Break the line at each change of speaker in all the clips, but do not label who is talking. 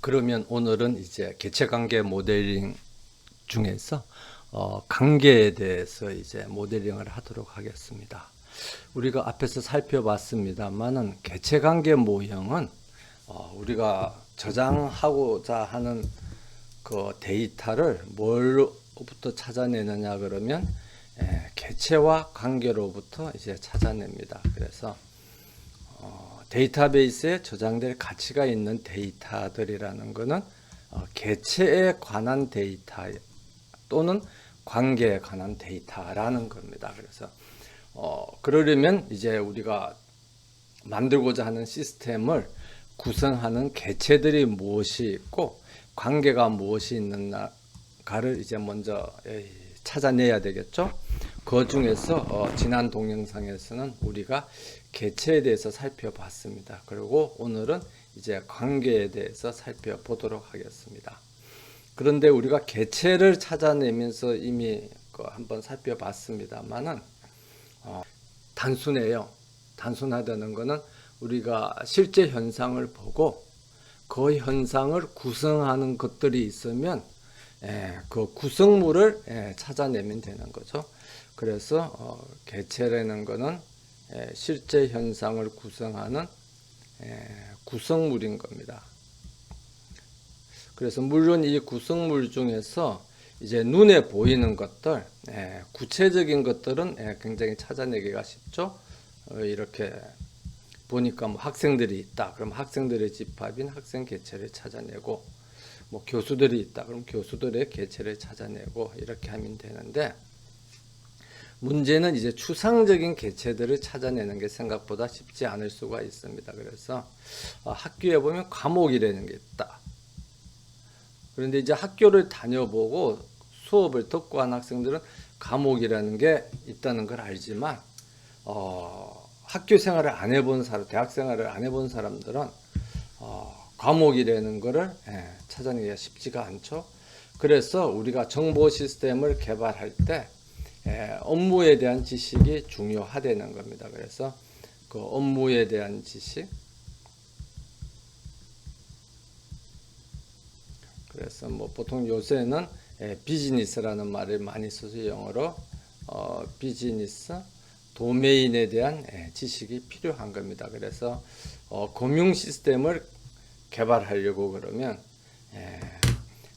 그러면 오늘은 이제 개체관계 모델링 중에서 관계에 대해서 이제 모델링을 하도록 하겠습니다. 우리가 앞에서 살펴봤습니다만은 개체관계 모형은 우리가 저장하고자 하는 그 데이터를 뭘로부터 찾아내느냐 그러면 개체와 관계로부터 이제 찾아냅니다. 그래서 데이터베이스에 저장될 가치가 있는 데이터들이라는 것은 개체에 관한 데이터 또는 관계에 관한 데이터라는 겁니다. 그래서 그러려면 이제 우리가 만들고자 하는 시스템을 구성하는 개체들이 무엇이 있고 관계가 무엇이 있는가를 이제 먼저 찾아내야 되겠죠. 그 중에서 지난 동영상에서는 우리가 개체에 대해서 살펴봤습니다. 그리고 오늘은 이제 관계에 대해서 살펴보도록 하겠습니다. 그런데 우리가 개체를 찾아내면서 이미 한번 살펴봤습니다만은 단순해요. 단순하다는 것은 우리가 실제 현상을 보고 그 현상을 구성하는 것들이 있으면 그 구성물을 찾아내면 되는 거죠. 그래서 개체라는 것은 실제 현상을 구성하는 구성물인 겁니다. 그래서 물론 이 구성물 중에서 이제 눈에 보이는 것들, 구체적인 것들은 굉장히 찾아내기가 쉽죠. 이렇게 보니까 뭐 학생들이 있다. 그럼 학생들의 집합인 학생 개체를 찾아내고, 뭐 교수들이 있다. 그럼 교수들의 개체를 찾아내고 이렇게 하면 되는데, 문제는 이제 추상적인 개체들을 찾아내는 게 생각보다 쉽지 않을 수가 있습니다. 그래서 학교에 보면 과목이라는 게 있다. 그런데 이제 학교를 다녀보고 수업을 듣고 한 학생들은 과목이라는 게 있다는 걸 알지만 학교 생활을 안 해본 사람, 대학 생활을 안 해본 사람들은 과목이라는 거를 찾아내기가 쉽지가 않죠. 그래서 우리가 정보 시스템을 개발할 때 업무에 대한 지식이 중요하다는 겁니다. 그래서 그 업무에 대한 지식, 그래서 뭐 보통 요새는 비즈니스라는 말을 많이 써서 영어로 비즈니스 도메인에 대한 지식이 필요한 겁니다. 그래서 금융 시스템을 개발하려고 그러면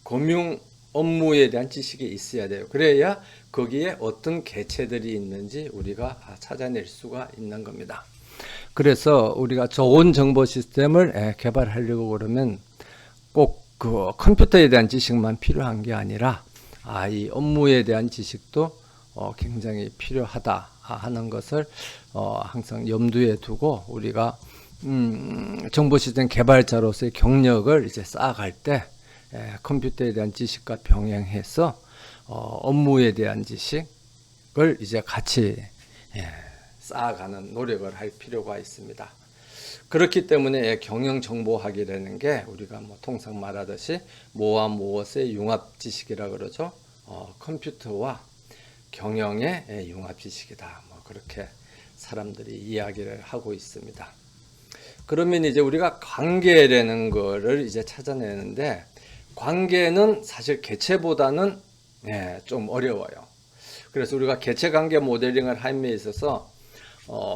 금융 업무에 대한 지식이 있어야 돼요. 그래야 거기에 어떤 개체들이 있는지 우리가 찾아낼 수가 있는 겁니다. 그래서 우리가 좋은 정보 시스템을 개발하려고 그러면 꼭 그 컴퓨터에 대한 지식만 필요한 게 아니라 이 업무에 대한 지식도 굉장히 필요하다 하는 것을 항상 염두에 두고 우리가 정보 시스템 개발자로서의 경력을 이제 쌓아갈 때 컴퓨터에 대한 지식과 병행해서 업무에 대한 지식을 이제 같이 쌓아가는 노력을 할 필요가 있습니다. 그렇기 때문에 경영정보학이라는 게 우리가 뭐 통상 말하듯이 뭐와 무엇의 융합 지식이라 그러죠. 컴퓨터와 경영의 융합 지식이다. 뭐 그렇게 사람들이 이야기를 하고 있습니다. 그러면 이제 우리가 관계라는 거를 이제 찾아내는데 관계는 사실 개체보다는 좀 어려워요. 그래서 우리가 개체관계 모델링을 함에 있어서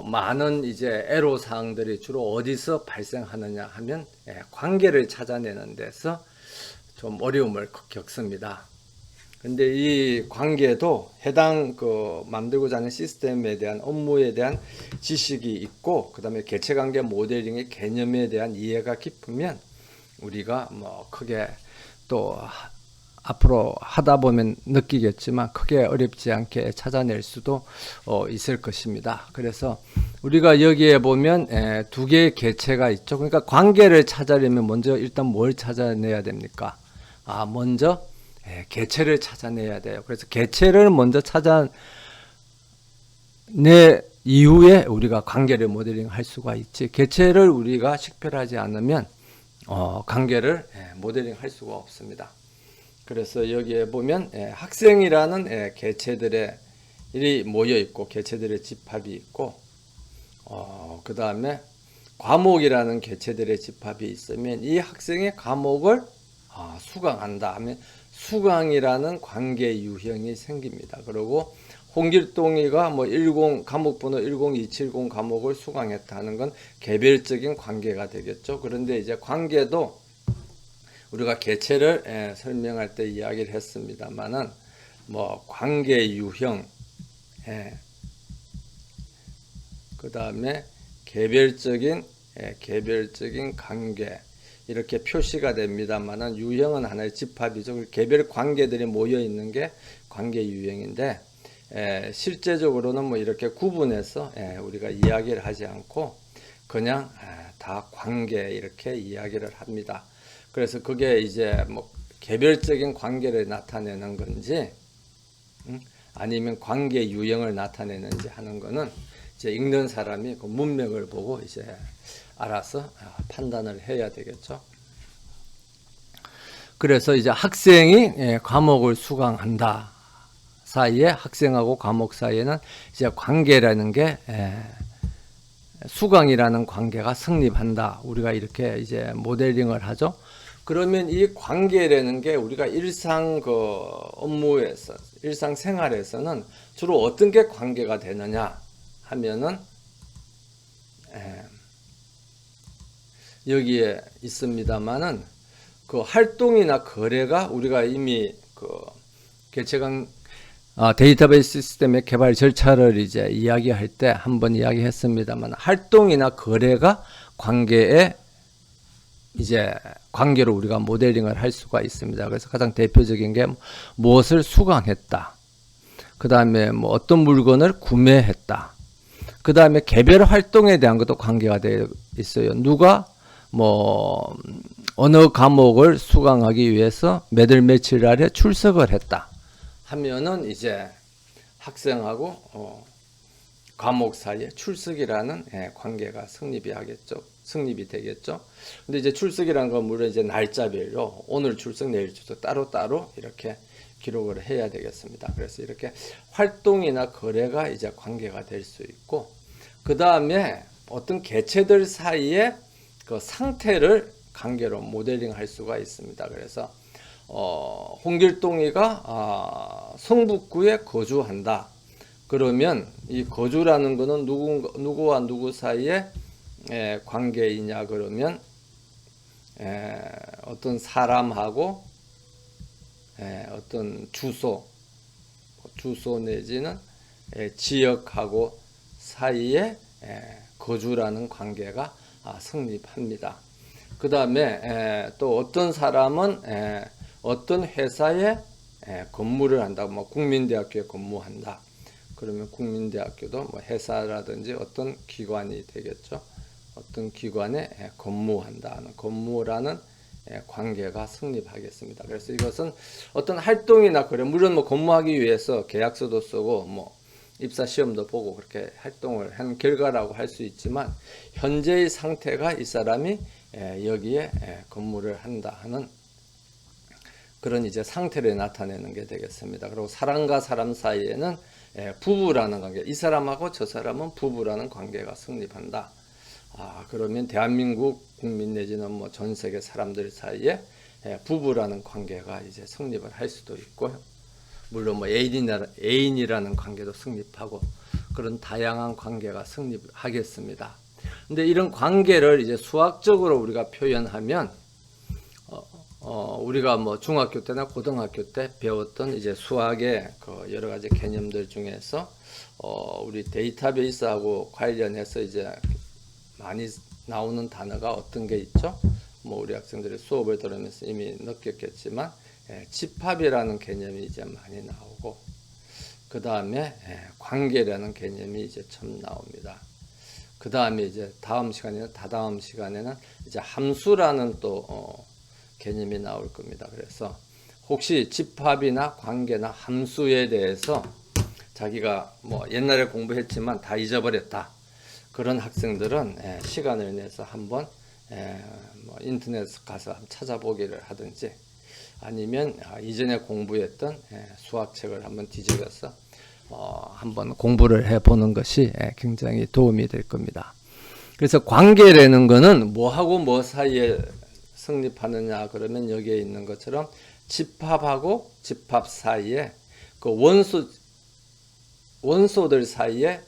많은 이제 애로 사항들이 주로 어디서 발생하느냐 하면 관계를 찾아내는 데서 좀 어려움을 겪습니다. 근데 이 관계도 해당 만들고자 하는 시스템에 대한 업무에 대한 지식이 있고 그다음에 개체관계 모델링의 개념에 대한 이해가 깊으면 우리가 뭐 크게 또 앞으로 하다 보면 느끼겠지만 크게 어렵지 않게 찾아낼 수도 있을 것입니다. 그래서 우리가 여기에 보면 두 개의 개체가 있죠. 그러니까 관계를 찾아내면 먼저 일단 뭘 찾아내야 됩니까? 먼저 개체를 찾아내야 돼요. 그래서 개체를 먼저 찾아내 이후에 우리가 관계를 모델링 할 수가 있지. 개체를 우리가 식별하지 않으면 관계를 모델링 할 수가 없습니다. 그래서 여기에 보면 학생이라는 개체들이 모여 있고 개체들의 집합이 있고 그 다음에 과목이라는 개체들의 집합이 있으면 이 학생의 과목을 수강한다 하면 수강이라는 관계 유형이 생깁니다. 그리고 홍길동이가 뭐 10 과목번호 10270 과목을 수강했다는 건 개별적인 관계가 되겠죠. 그런데 이제 관계도 우리가 개체를 설명할 때 이야기를 했습니다만은 뭐 관계 유형, 그 다음에 개별적인 관계 이렇게 표시가 됩니다만은 유형은 하나의 집합이죠. 개별 관계들이 모여 있는 게 관계 유형인데 실제적으로는 뭐 이렇게 구분해서 우리가 이야기를 하지 않고 그냥 다 관계 이렇게 이야기를 합니다. 그래서 그게 이제 뭐 개별적인 관계를 나타내는 건지 아니면 관계 유형을 나타내는지 하는 거는 이제 읽는 사람이 그 문맥을 보고 이제 알아서 판단을 해야 되겠죠. 그래서 이제 학생이 과목을 수강한다 사이에 학생하고 과목 사이에는 이제 관계라는 게 수강이라는 관계가 성립한다. 우리가 이렇게 이제 모델링을 하죠. 그러면 이 관계라는 게 우리가 일상 그 업무에서 일상 생활에서는 주로 어떤 게 관계가 되느냐 하면은 여기에 있습니다만은 그 활동이나 거래가 우리가 이미 그 개체강 데이터베이스 시스템의 개발 절차를 이제 이야기할 때 한번 이야기했습니다만 활동이나 거래가 관계에 이제 관계로 우리가 모델링을 할 수가 있습니다. 그래서 가장 대표적인 게 무엇을 수강했다. 그 다음에 뭐 어떤 물건을 구매했다. 그 다음에 개별 활동에 대한 것도 관계가 되어 있어요. 누가 뭐 어느 과목을 수강하기 위해서 몇 월 며칠 날에 출석을 했다 하면은 이제 학생하고 과목 사이에 출석이라는 관계가 성립이 되겠죠. 근데 이제 출석이라는 건 물론 이제 날짜별로 오늘 출석, 내일 출석 따로따로 이렇게 기록을 해야 되겠습니다. 그래서 이렇게 활동이나 거래가 이제 관계가 될 수 있고, 그 다음에 어떤 개체들 사이에 그 상태를 관계로 모델링 할 수가 있습니다. 그래서 홍길동이가 성북구에 거주한다. 그러면 이 거주라는 거는 누구와 누구 사이에 관계이냐 그러면 어떤 사람하고 어떤 주소 내지는 지역하고 사이에 거주라는 관계가 성립합니다. 그 다음에 또 어떤 사람은 어떤 회사에 근무를 한다. 뭐 국민대학교에 근무한다. 그러면 국민대학교도 뭐 회사라든지 어떤 기관이 되겠죠. 어떤 기관에 근무한다는 근무라는 관계가 성립하겠습니다. 그래서 이것은 어떤 활동이나 그래 물론 뭐 근무하기 위해서 계약서도 쓰고 뭐 입사 시험도 보고 그렇게 활동을 한 결과라고 할 수 있지만 현재의 상태가 이 사람이 여기에 근무를 한다 하는 그런 이제 상태를 나타내는 게 되겠습니다. 그리고 사람과 사람 사이에는 부부라는 관계, 이 사람하고 저 사람은 부부라는 관계가 성립한다. 그러면 대한민국 국민 내지는 뭐 전 세계 사람들 사이에 부부라는 관계가 이제 성립을 할 수도 있고요. 물론 뭐 애인이라는 관계도 성립하고 그런 다양한 관계가 성립하겠습니다. 근데 이런 관계를 이제 수학적으로 우리가 표현하면 우리가 뭐 중학교 때나 고등학교 때 배웠던 이제 수학의 그 여러 가지 개념들 중에서 우리 데이터베이스하고 관련해서 이제 많이 나오는 단어가 어떤 게 있죠? 뭐 우리 학생들이 수업을 들으면서 이미 느꼈겠지만 집합이라는 개념이 이제 많이 나오고 그 다음에 관계라는 개념이 이제 처음 나옵니다. 그 다음에 이제 다음 시간에는 다다음 시간에는 이제 함수라는 또 개념이 나올 겁니다. 그래서 혹시 집합이나 관계나 함수에 대해서 자기가 뭐 옛날에 공부했지만 다 잊어버렸다. 그런 학생들은 시간을 내서 한번 뭐 인터넷 가서 찾아보기를 하든지 아니면 이전에 공부했던 수학책을 한번 뒤집어서 한번 공부를 해보는 것이 굉장히 도움이 될 겁니다. 그래서 관계라는 거는 뭐하고 뭐 사이에 성립하느냐 그러면 여기에 있는 것처럼 집합하고 집합 사이에 그 원소들 사이에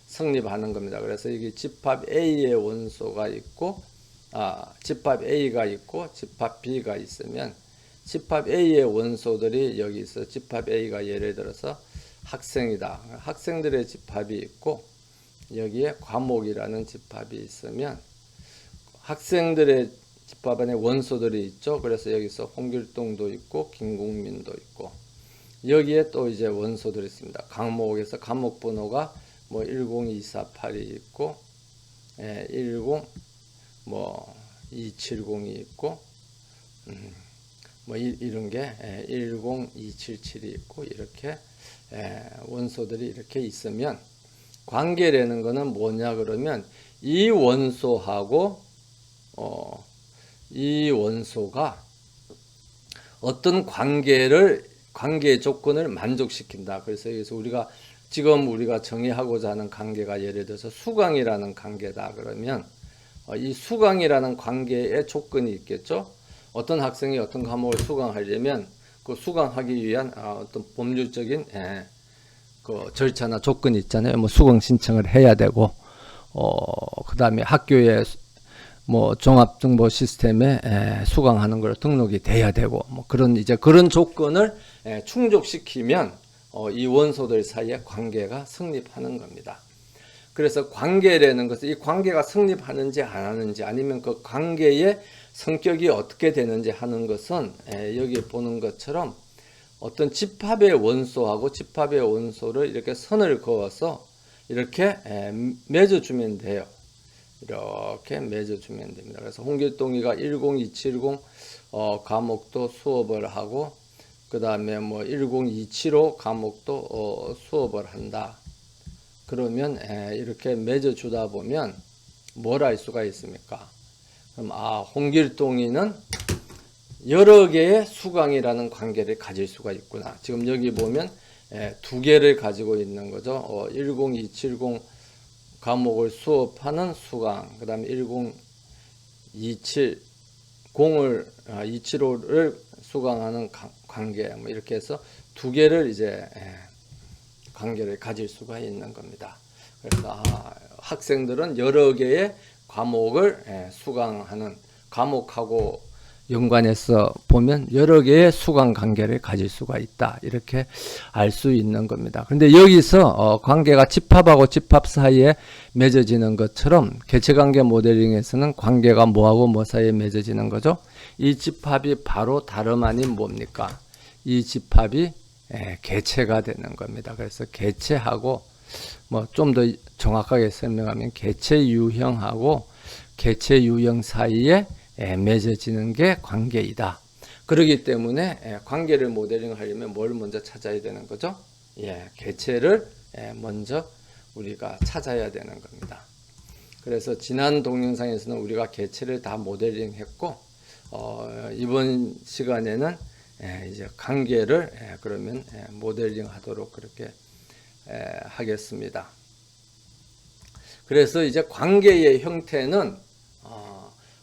성립하는 겁니다. 그래서 이게 집합 A의 원소가 있고 집합 A가 있고 집합 B가 있으면 집합 A의 원소들이 여기 있어. 집합 A가 예를 들어서 학생이다. 학생들의 집합이 있고 여기에 과목이라는 집합이 있으면 학생들의 집합 안에 원소들이 있죠. 그래서 여기서 홍길동도 있고 김국민도 있고 여기에 또 이제 원소들이 있습니다. 과목에서 과목 번호가 뭐 10248이 있고 270이 있고 뭐 이런 게 10277이 있고 이렇게 원소들이 이렇게 있으면 관계라는 거는 뭐냐 그러면 이 원소하고 이 원소가 어떤 관계의 조건을 만족시킨다. 그래서 여기서 지금 우리가 정의하고자 하는 관계가 예를 들어서 수강이라는 관계다. 그러면 이 수강이라는 관계의 조건이 있겠죠. 어떤 학생이 어떤 과목을 수강하려면 그 수강하기 위한 어떤 법률적인 그 절차나 조건이 있잖아요. 뭐 수강 신청을 해야 되고, 그 다음에 학교에 뭐 종합정보 시스템에 수강하는 걸 등록이 돼야 되고, 뭐 그런 조건을 충족시키면 이 원소들 사이에 관계가 성립하는 겁니다. 그래서 관계라는 것은 이 관계가 성립하는지 안 하는지 아니면 그 관계의 성격이 어떻게 되는지 하는 것은 여기 보는 것처럼 어떤 집합의 원소하고 집합의 원소를 이렇게 선을 그어서 이렇게 맺어주면 돼요. 이렇게 맺어주면 됩니다. 그래서 홍길동이가 10270 과목도 수업을 하고 그 다음에 뭐 10275 과목도 수업을 한다. 그러면 이렇게 맺어주다 보면 뭘 알 수가 있습니까? 그럼 홍길동이는 여러 개의 수강이라는 관계를 가질 수가 있구나. 지금 여기 보면 두 개를 가지고 있는 거죠. 10270 과목을 수업하는 수강, 그 다음에 275를 수강하는 관계, 뭐 이렇게 해서 두 개를 이제 관계를 가질 수가 있는 겁니다. 그래서 학생들은 여러 개의 과목을 수강하는 과목하고 연관해서 보면 여러 개의 수강 관계를 가질 수가 있다. 이렇게 알 수 있는 겁니다. 그런데 여기서 관계가 집합하고 집합 사이에 맺어지는 것처럼 개체관계 모델링에서는 관계가 뭐하고 뭐 사이에 맺어지는 거죠. 이 집합이 바로 다름 아닌 뭡니까? 이 집합이 개체가 되는 겁니다. 그래서 개체하고 뭐 좀 더 정확하게 설명하면 개체 유형하고 개체 유형 사이에 맺어지는 게 관계이다. 그렇기 때문에 관계를 모델링 하려면 뭘 먼저 찾아야 되는 거죠? 개체를 먼저 우리가 찾아야 되는 겁니다. 그래서 지난 동영상에서는 우리가 개체를 다 모델링 했고 이번 시간에는 이제 관계를 그러면 모델링 하도록 그렇게 하겠습니다. 그래서 이제 관계의 형태는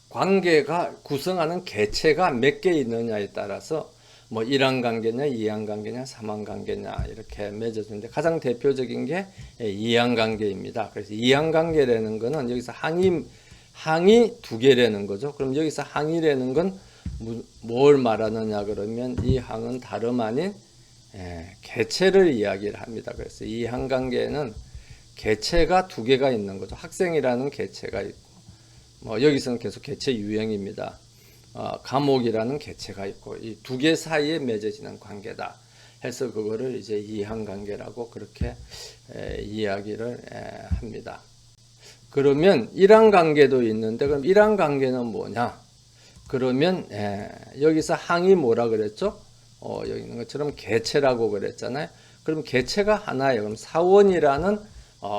관계가 구성하는 개체가 몇 개 있느냐에 따라서 뭐 1한 관계냐, 2한 관계냐, 3한 관계냐 이렇게 맺어주는데 가장 대표적인 게 2한 관계입니다. 그래서 2한 관계라는 거는 여기서 항이 두 개라는 거죠. 그럼 여기서 항이라는 건 뭘 말하느냐 그러면 이 항은 다름 아닌 개체를 이야기를 합니다. 그래서 이 항 관계는 개체가 두 개가 있는 거죠. 학생이라는 개체가 있고 뭐 여기서는 계속 개체 유형입니다. 과목이라는 개체가 있고 이 두 개 사이에 맺어지는 관계다. 해서 그거를 이제 이항 관계라고 그렇게 이야기를 합니다. 그러면 1항 관계도 있는데 그럼 1항 관계는 뭐냐? 그러면 여기서 항이 뭐라 그랬죠? 여기 있는 것처럼 개체라고 그랬잖아요. 그럼 개체가 하나예요. 그럼 사원이라는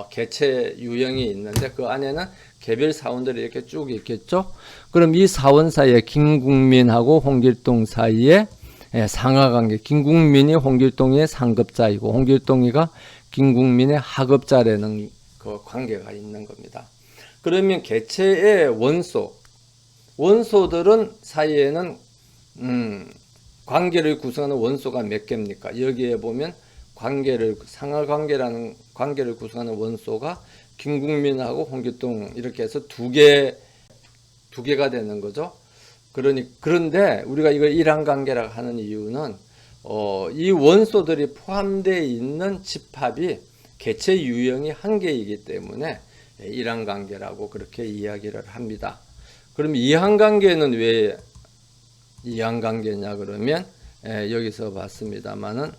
개체 유형이 있는데 그 안에는 개별 사원들이 이렇게 쭉 있겠죠. 그럼 이 사원 사이에 김국민하고 홍길동 사이에 상하관계, 김국민이 홍길동의 상급자이고 홍길동이가 김국민의 하급자라는 그 관계가 있는 겁니다. 그러면 개체의 원소들은 사이에는 관계를 구성하는 원소가 몇 개입니까? 여기에 보면 상하관계라는 관계를 구성하는 원소가 김국민하고 홍길동 이렇게 해서 두 개가 되는 거죠. 그런데 우리가 이걸 일항관계라고 하는 이유는 이 원소들이 포함되어 있는 집합이 개체 유형이 한 개이기 때문에 일항관계라고 그렇게 이야기를 합니다. 그럼 이항관계는 왜 이항관계냐 그러면 여기서 봤습니다만은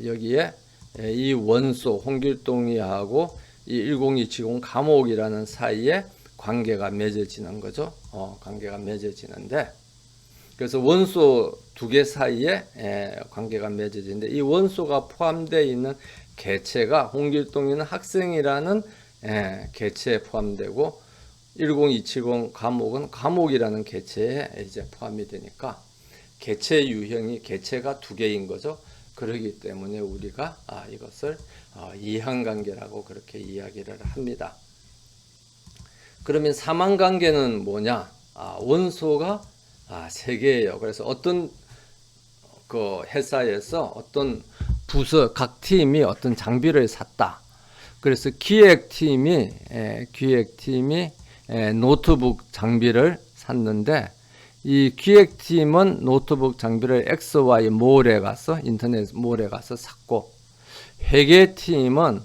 여기에 이 원소 홍길동이하고 이 10270 감옥이라는 사이에 관계가 맺어지는 거죠. 관계가 맺어지는데 그래서 원소 두 개 사이에 관계가 맺어지는데 이 원소가 포함되어 있는 개체가 홍길동이는 학생이라는 개체에 포함되고 10270 감옥은 감옥이라는 개체에 이제 포함이 되니까 개체 유형이 개체가 두 개인 거죠. 그렇기 때문에 우리가 이것을 이항관계라고 그렇게 이야기를 합니다. 그러면 삼항관계는 뭐냐? 원소가 세 개예요. 그래서 어떤 그 회사에서 어떤 부서 각 팀이 어떤 장비를 샀다. 그래서 기획팀이 노트북 장비를 샀는데 이 기획팀은 노트북 장비를 XY 몰에 가서 인터넷 몰에 가서 샀고 회계팀은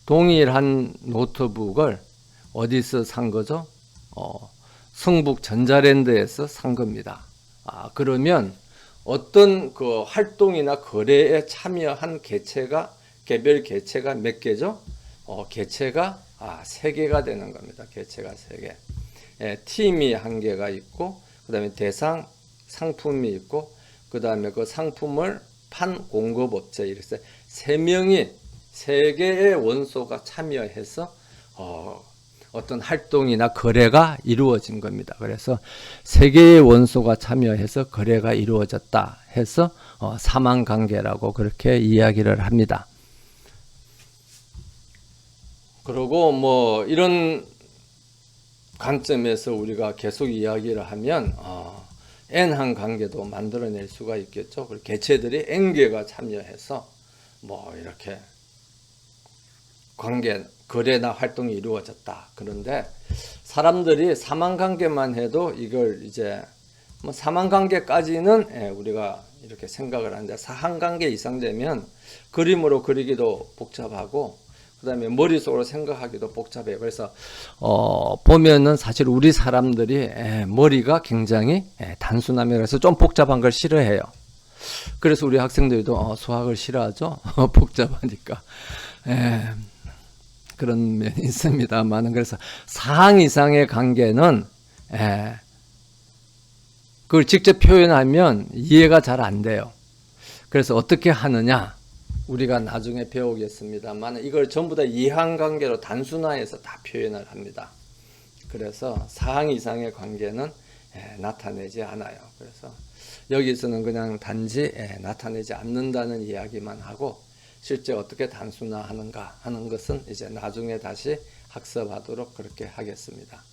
동일한 노트북을 어디서 산 거죠? 성북 전자랜드에서 산 겁니다. 그러면 어떤 그 활동이나 거래에 참여한 개별 개체가 몇 개죠? 개체가 3개가 되는 겁니다. 개체가 3개. 팀이 1개가 있고, 그 다음에 대상 상품이 있고, 그 다음에 그 상품을 판 공급업체, 이렇게 3명이 3개의 원소가 참여해서 어떤 활동이나 거래가 이루어진 겁니다. 그래서 3개의 원소가 참여해서 거래가 이루어졌다 해서 삼항관계라고 그렇게 이야기를 합니다. 그리고 뭐 이런 관점에서 우리가 계속 이야기를 하면 N항 관계도 만들어낼 수가 있겠죠. 그리고 개체들이 N개가 참여해서 뭐 이렇게 거래나 활동이 이루어졌다. 그런데 사람들이 삼항관계만 해도 이걸 이제 뭐 삼항관계까지는 우리가 이렇게 생각을 하는데 사항관계 이상 되면 그림으로 그리기도 복잡하고 그 다음에 머릿속으로 생각하기도 복잡해요. 그래서 보면은 사실 우리 사람들이 머리가 굉장히 단순하면 그래서 좀 복잡한 걸 싫어해요. 그래서 우리 학생들도 수학을 싫어하죠. 복잡하니까. 그런 면이 있습니다만 그래서 사항 이상의 관계는 그걸 직접 표현하면 이해가 잘 안 돼요. 그래서 어떻게 하느냐 우리가 나중에 배우겠습니다만 이걸 전부 다 이항관계로 단순화해서 다 표현을 합니다. 그래서 사항 이상의 관계는 나타내지 않아요. 그래서 여기서는 그냥 단지 나타내지 않는다는 이야기만 하고 실제 어떻게 단순화하는가 하는 것은 이제 나중에 다시 학습하도록 그렇게 하겠습니다.